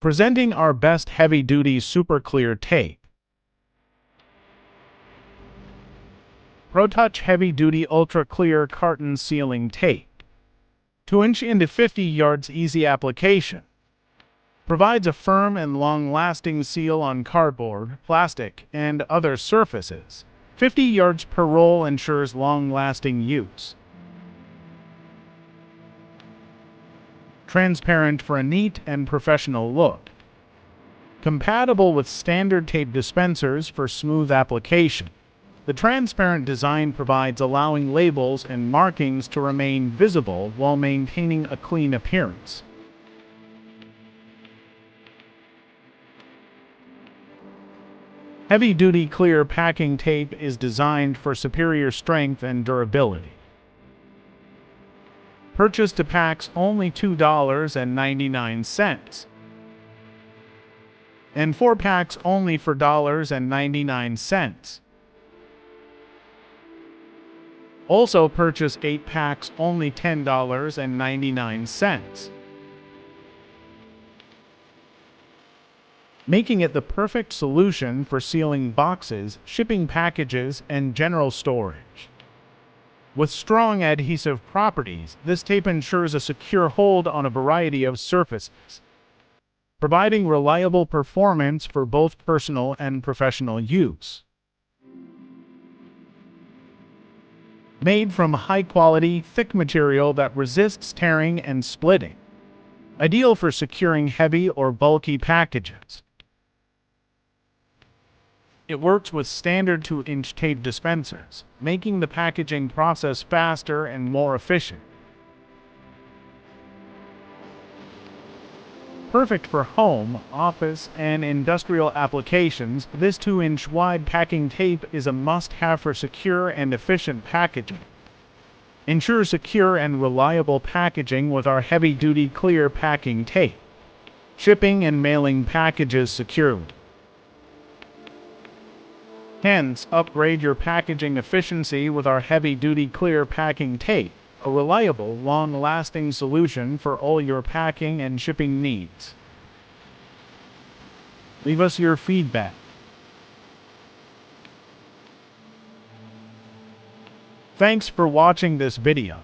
Presenting our best heavy-duty super clear tape. ProTouch Heavy-Duty Ultra Clear Carton Sealing Tape. 2-inch into 50 yards easy application. Provides a firm and long-lasting seal on cardboard, plastic, and other surfaces. 50 yards per roll ensures long-lasting use. Transparent for a neat and professional look. Compatible with standard tape dispensers for smooth application. The transparent design provides allowing labels and markings to remain visible while maintaining a clean appearance. Heavy-duty clear packing tape is designed for superior strength and durability. Purchase to packs only $2.99. And 4 packs only for $1.99. Also purchase 8 packs only $10.99. Making it the perfect solution for sealing boxes, shipping packages, and general storage. With strong adhesive properties, this tape ensures a secure hold on a variety of surfaces, providing reliable performance for both personal and professional use. Made from high-quality, thick material that resists tearing and splitting. Ideal for securing heavy or bulky packages. It works with standard 2-inch tape dispensers, making the packaging process faster and more efficient. Perfect for home, office, and industrial applications, this 2-inch wide packing tape is a must-have for secure and efficient packaging. Ensure secure and reliable packaging with our heavy-duty clear packing tape. Shipping and mailing packages securely. Hence, upgrade your packaging efficiency with our heavy-duty clear packing tape, a reliable, long-lasting solution for all your packing and shipping needs. Leave us your feedback. Thanks for watching this video.